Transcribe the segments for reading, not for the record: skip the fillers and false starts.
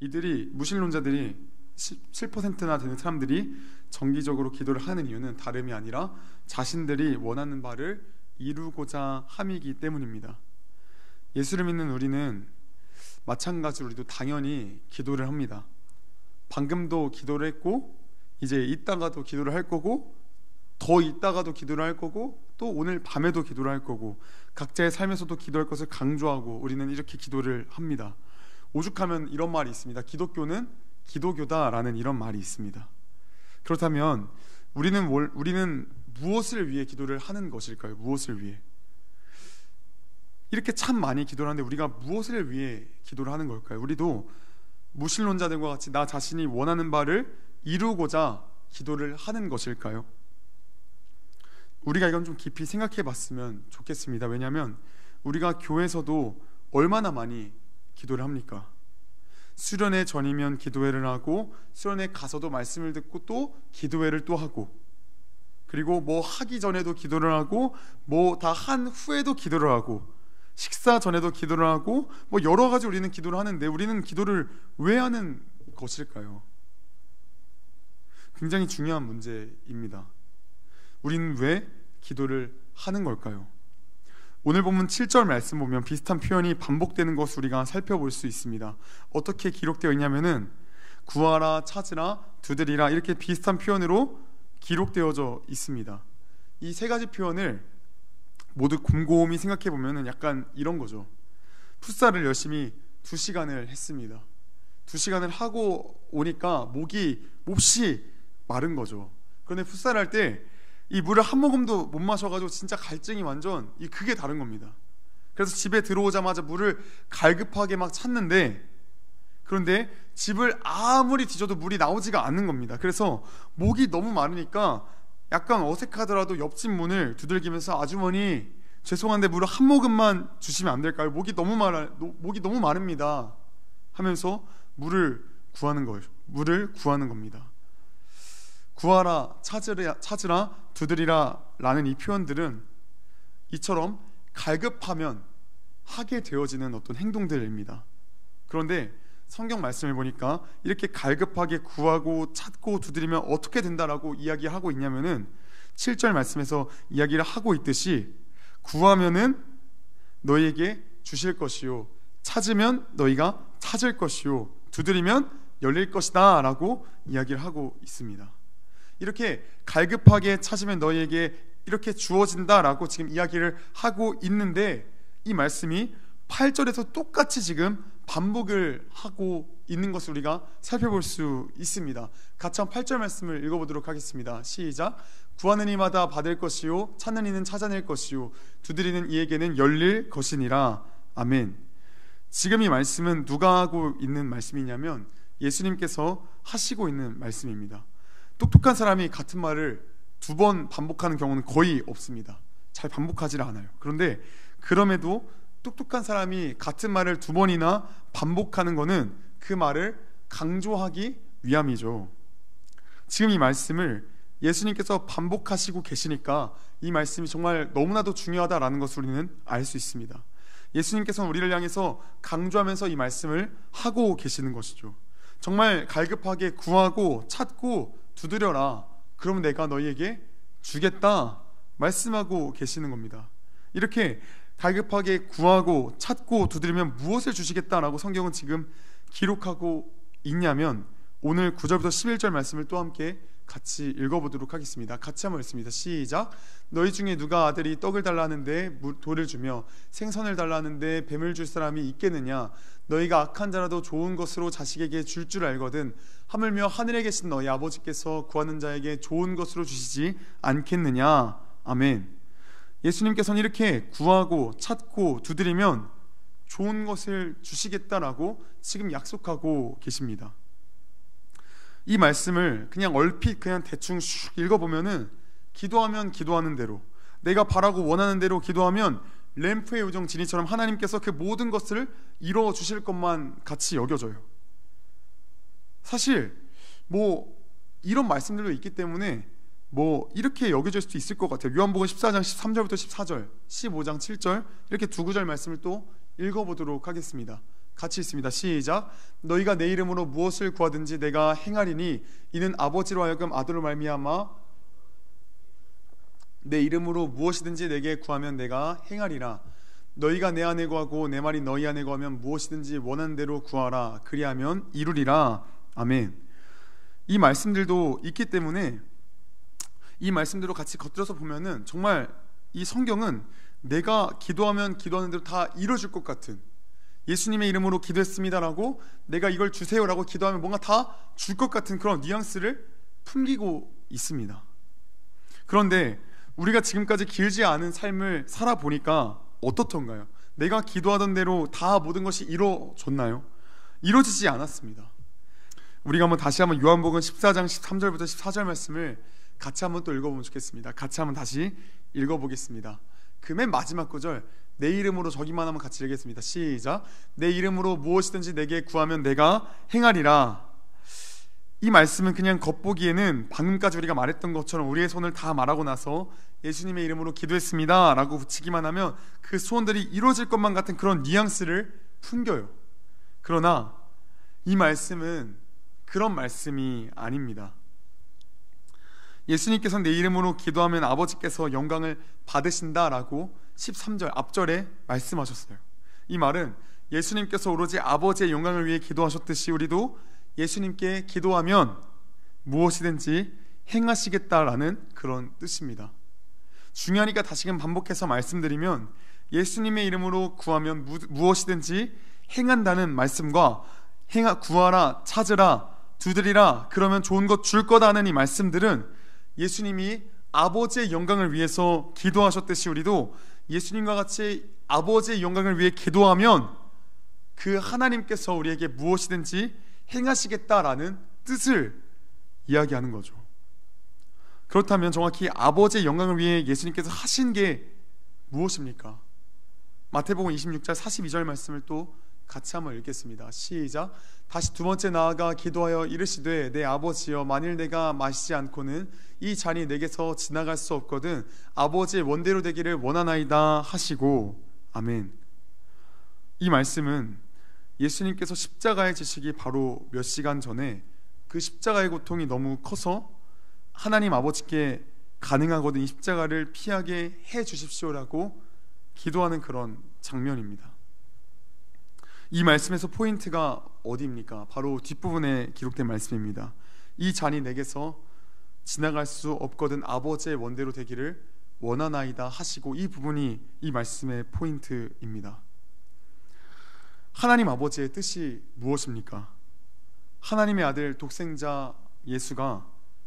이들이 무신론자들이 7%나 되는 사람들이 정기적으로 기도를 하는 이유는 다름이 아니라 자신들이 원하는 바를 이루고자 함이기 때문입니다. 예수를 믿는 우리는 마찬가지로 우리도 당연히 기도를 합니다. 방금도 기도를 했고 이제 이따가도 기도를 할 거고 더 이따가도 기도를 할 거고 또 오늘 밤에도 기도를 할 거고 각자의 삶에서도 기도할 것을 강조하고 우리는 이렇게 기도를 합니다. 오죽하면 이런 말이 있습니다. 기독교는 기도교다라는 이런 말이 있습니다. 그렇다면 우리는 무엇을 위해 기도를 하는 것일까요? 무엇을 위해? 이렇게 참 많이 기도를 하는데 우리가 무엇을 위해 기도를 하는 걸까요? 우리도 무신론자들과 같이 나 자신이 원하는 바를 이루고자 기도를 하는 것일까요? 우리가 이건 좀 깊이 생각해 봤으면 좋겠습니다. 왜냐하면 우리가 교회에서도 얼마나 많이 기도를 합니까? 수련회 전이면 기도회를 하고 수련회 가서도 말씀을 듣고 또 기도회를 또 하고 그리고 뭐 하기 전에도 기도를 하고 뭐 다 한 후에도 기도를 하고 식사 전에도 기도를 하고 뭐 여러 가지 우리는 기도를 하는데 우리는 기도를 왜 하는 것일까요? 굉장히 중요한 문제입니다. 우리는 왜 기도를 하는 걸까요? 오늘 본문 7절 말씀 보면 비슷한 표현이 반복되는 것을 우리가 살펴볼 수 있습니다. 어떻게 기록되어 있냐면은 구하라, 찾으라, 두드리라 이렇게 비슷한 표현으로 기록되어져 있습니다. 이 세 가지 표현을 모두 곰곰이 생각해 보면은 약간 이런 거죠. 풋살을 열심히 2시간을 했습니다. 2시간을 하고 오니까 몹시 마른 거죠. 그런데 풋살을 할 때 이 물을 한 모금도 못 마셔가지고 진짜 갈증이 완전 그게 다른 겁니다. 그래서 집에 들어오자마자 물을 갈급하게 막 찾는데 그런데 집을 아무리 뒤져도 물이 나오지가 않는 겁니다. 그래서 목이 너무 마르니까 약간 어색하더라도 옆집 문을 두들기면서 아주머니 죄송한데 물을 한 모금만 주시면 안 될까요? 목이 너무 마릅니다 하면서 물을 구하는 겁니다. 구하라, 찾으라, 두드리라 라는 이 표현들은 이처럼 갈급하면 하게 되어지는 어떤 행동들입니다. 그런데 성경 말씀을 보니까 이렇게 갈급하게 구하고 찾고 두드리면 어떻게 된다라고 이야기하고 있냐면은 7절 말씀에서 이야기를 하고 있듯이 구하면은 너희에게 주실 것이요 찾으면 너희가 찾을 것이요 두드리면 열릴 것이다 라고 이야기를 하고 있습니다. 이렇게 갈급하게 찾으면 너희에게 이렇게 주어진다라고 지금 이야기를 하고 있는데 이 말씀이 8절에서 똑같이 지금 반복을 하고 있는 것을 우리가 살펴볼 수 있습니다. 같이 한 8절 말씀을 읽어보도록 하겠습니다. 시작. 구하는 이마다 받을 것이요 찾는 이는 찾아낼 것이요 두드리는 이에게는 열릴 것이니라. 아멘. 지금 이 말씀은 누가 하고 있는 말씀이냐면 예수님께서 하시고 있는 말씀입니다. 똑똑한 사람이 같은 말을 2번 반복하는 경우는 거의 없습니다. 잘 반복하지 않아요. 그런데 그럼에도 똑똑한 사람이 같은 말을 2번이나 반복하는 것은 그 말을 강조하기 위함이죠. 지금 이 말씀을 예수님께서 반복하시고 계시니까 이 말씀이 정말 너무나도 중요하다라는 것을 우리는 알 수 있습니다. 예수님께서는 우리를 향해서 강조하면서 이 말씀을 하고 계시는 것이죠. 정말 갈급하게 구하고 찾고 두드려라. 그럼 내가 너희에게 주겠다 말씀하고 계시는 겁니다. 이렇게 갈급하게 구하고 찾고 두드리면 무엇을 주시겠다라고 성경은 지금 기록하고 있냐면 오늘 9절부터 11절 말씀을 또 함께 같이 읽어보도록 하겠습니다. 같이 한번 읽습니다. 시작. 너희 중에 누가 아들이 떡을 달라는데 돌을 주며 생선을 달라는데 뱀을 줄 사람이 있겠느냐? 너희가 악한 자라도 좋은 것으로 자식에게 줄 줄 알거든 하물며 하늘에 계신 너희 아버지께서 구하는 자에게 좋은 것으로 주시지 않겠느냐? 아멘. 예수님께서는 이렇게 구하고 찾고 두드리면 좋은 것을 주시겠다라고 지금 약속하고 계십니다. 이 말씀을 그냥 얼핏 그냥 대충 슉 읽어보면은 기도하면 기도하는 대로 내가 바라고 원하는 대로 기도하면 램프의 요정 지니처럼 하나님께서 그 모든 것을 이루어 주실 것만 같이 여겨져요. 사실 뭐 이런 말씀들도 있기 때문에 뭐 이렇게 여겨질 수도 있을 것 같아요. 요한복음 14장 13절부터 14절 15장 7절 이렇게 두 구절 말씀을 또 읽어보도록 하겠습니다. 같이 있습니다. 시작. 너희가 내 이름으로 무엇을 구하든지 내가 행하리니 이는 아버지로 하여금 아들로 말미암아 내 이름으로 무엇이든지 내게 구하면 내가 행하리라. 너희가 내 안에 구하고 내 말이 너희 안에 구하면 무엇이든지 원하는 대로 구하라. 그리하면 이루리라. 아멘. 이 말씀들도 있기 때문에 이 말씀들로 같이 겉들여서 보면은 정말 이 성경은 내가 기도하면 기도하는 대로 다 이루어질 것 같은, 예수님의 이름으로 기도했습니다라고 내가 이걸 주세요라고 기도하면 뭔가 다 줄 것 같은 그런 뉘앙스를 풍기고 있습니다. 그런데 우리가 지금까지 길지 않은 삶을 살아보니까 어떻던가요? 내가 기도하던 대로 다 모든 것이 이루어졌나요? 이루어지지 않았습니다. 우리가 다시 한번 요한복음 14장 13절부터 14절 말씀을 같이 한번 또 읽어보면 좋겠습니다. 같이 한번 다시 읽어보겠습니다. 그 맨 마지막 구절, 내 이름으로 저기만 하면 같이 읽겠습니다. 시작. 내 이름으로 무엇이든지 내게 구하면 내가 행하리라. 이 말씀은 그냥 겉보기에는 방금까지 우리가 말했던 것처럼 우리의 손을 다 말하고 나서 예수님의 이름으로 기도했습니다 라고 붙이기만 하면 그 소원들이 이루어질 것만 같은 그런 뉘앙스를 풍겨요. 그러나 이 말씀은 그런 말씀이 아닙니다. 예수님께서 내 이름으로 기도하면 아버지께서 영광을 받으신다라고 13절 앞절에 말씀하셨어요. 이 말은 예수님께서 오로지 아버지의 영광을 위해 기도하셨듯이 우리도 예수님께 기도하면 무엇이든지 행하시겠다라는 그런 뜻입니다. 중요하니까 다시금 반복해서 말씀드리면 예수님의 이름으로 구하면 무엇이든지 행한다는 말씀과 구하라, 찾으라, 두드리라, 그러면 좋은 것 줄 거다 하는 이 말씀들은 예수님이 아버지의 영광을 위해서 기도하셨듯이 우리도 예수님과 같이 아버지의 영광을 위해 기도하면 그 하나님께서 우리에게 무엇이든지 행하시겠다라는 뜻을 이야기하는 거죠. 그렇다면 정확히 아버지의 영광을 위해 예수님께서 하신 게 무엇입니까? 마태복음 26장 42절 말씀을 또 같이 한번 읽겠습니다. 시작. 다시 두 번째 나아가 기도하여 이르시되 내 아버지여, 만일 내가 마시지 않고는 이 잔이 내게서 지나갈 수 없거든 아버지의 원대로 되기를 원하나이다 하시고. 아멘. 이 말씀은 예수님께서 십자가에 지시기 바로 몇 시간 전에 그 십자가의 고통이 너무 커서 하나님 아버지께 가능하거든 이 십자가를 피하게 해 주십시오라고 기도하는 그런 장면입니다. 이 말씀에서 포인트가 어디입니까? 바로 뒷부분에 기록된 말씀입니다. 이 잔이 내게서 지나갈 수 없거든 아버지의 원대로 되기를 원하나이다 하시고, 이 부분이 이 말씀의 포인트입니다. 하나님 아버지의 뜻이 무엇입니까? 하나님의 아들 독생자 예수가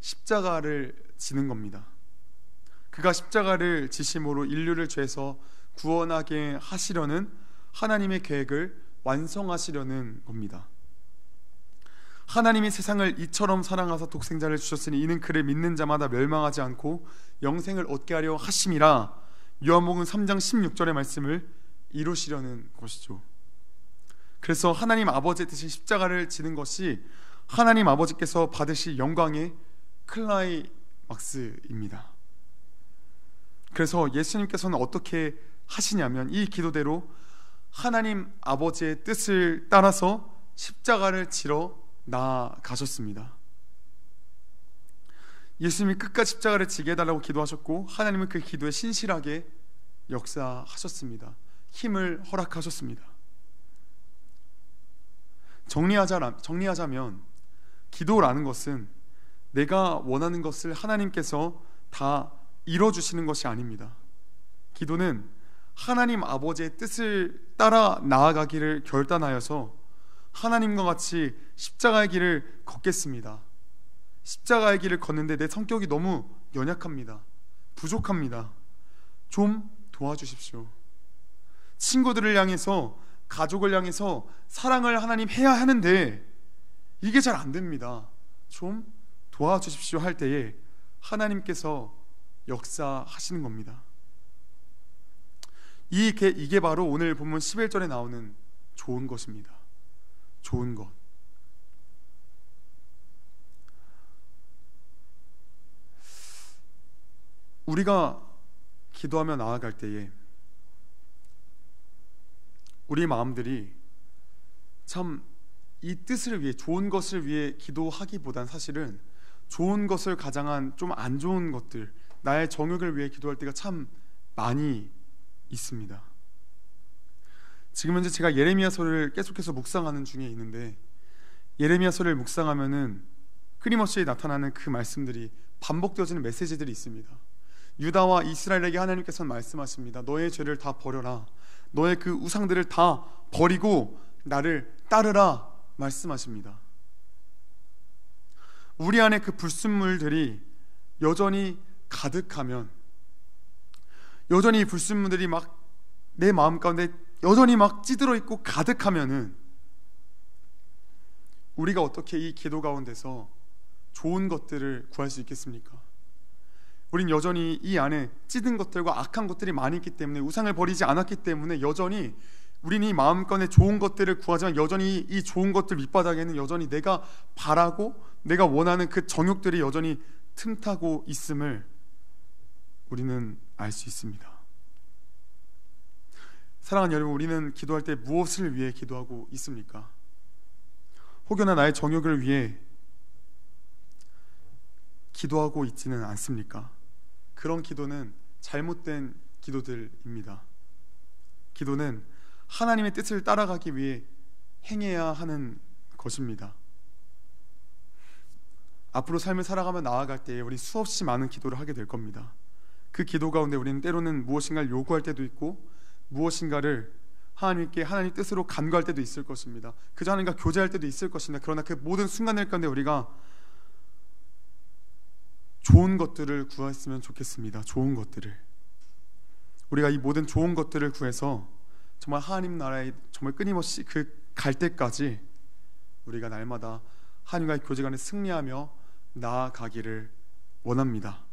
십자가를 지는 겁니다. 그가 십자가를 지심으로 인류를 죄에서 구원하게 하시려는 하나님의 계획을 완성하시려는 겁니다. 하나님이 세상을 이처럼 사랑하사 독생자를 주셨으니 이는 그를 믿는 자마다 멸망하지 않고 영생을 얻게 하려 하심이라. 요한복음 3장 16절의 말씀을 이루시려는 것이죠. 그래서 하나님 아버지의 뜻이 십자가를 지는 것이 하나님 아버지께서 받으실 영광의 클라이막스입니다. 그래서 예수님께서는 어떻게 하시냐면 이 기도대로 하나님 아버지의 뜻을 따라서 십자가를 지러 나아가셨습니다. 예수님이 끝까지 십자가를 지게 해달라고 기도하셨고 하나님은 그 기도에 신실하게 역사하셨습니다. 힘을 허락하셨습니다. 정리하자면 기도라는 것은 내가 원하는 것을 하나님께서 다 이뤄주시는 것이 아닙니다. 기도는 하나님 아버지의 뜻을 따라 나아가기를 결단하여서 하나님과 같이 십자가의 길을 걷겠습니다. 십자가의 길을 걷는데 내 성격이 너무 연약합니다. 부족합니다. 좀 도와주십시오. 친구들을 향해서, 가족을 향해서 사랑을 하나님 해야 하는데 이게 잘 안 됩니다. 좀 도와주십시오 할 때에 하나님께서 역사하시는 겁니다. 이게 바로 오늘 본문 11절에 나오는 좋은 것입니다. 좋은 것. 우리가 기도하며 나아갈 때에 우리 마음들이 참 이 뜻을 위해, 좋은 것을 위해 기도하기보단 사실은 좋은 것을 가장한 좀 안 좋은 것들, 나의 정욕을 위해 기도할 때가 참 많이 있습니다. 지금 현재 제가 예레미야서를 계속해서 묵상하는 중에 있는데, 예레미야서를 묵상하면은 끊임없이 나타나는 그 말씀들이, 반복되어지는 메시지들이 있습니다. 유다와 이스라엘에게 하나님께서는 말씀하십니다. 너의 죄를 다 버려라, 너의 그 우상들을 다 버리고 나를 따르라 말씀하십니다. 우리 안에 그 불순물들이 여전히 가득하면, 여전히 이 불순물들이 막 내 마음 가운데 여전히 막 찌들어 있고 가득하면은 우리가 어떻게 이 기도 가운데서 좋은 것들을 구할 수 있겠습니까? 우린 여전히 이 안에 찌든 것들과 악한 것들이 많이 있기 때문에, 우상을 버리지 않았기 때문에 여전히 우리는 이 마음껏의 좋은 것들을 구하지만, 여전히 이 좋은 것들 밑바닥에는 여전히 내가 바라고 내가 원하는 그 정욕들이 여전히 틈타고 있음을 우리는 알 수 있습니다. 사랑하는 여러분, 우리는 기도할 때 무엇을 위해 기도하고 있습니까? 혹여나 나의 정욕을 위해 기도하고 있지는 않습니까? 그런 기도는 잘못된 기도들입니다. 기도는 하나님의 뜻을 따라가기 위해 행해야 하는 것입니다. 앞으로 삶을 살아가며 나아갈 때에 우리 수없이 많은 기도를 하게 될 겁니다. 그 기도 가운데 우리는 때로는 무엇인가를 요구할 때도 있고, 무엇인가를 하나님께, 하나님 뜻으로 간구할 때도 있을 것입니다. 그저 하나님과 교제할 때도 있을 것입니다. 그러나 그 모든 순간들 가운데 우리가 좋은 것들을 구했으면 좋겠습니다. 좋은 것들을, 우리가 이 모든 좋은 것들을 구해서 정말 하나님 나라에 정말 끊임없이 그 갈 때까지 우리가 날마다 하나님과의 교제 간에 승리하며 나아가기를 원합니다.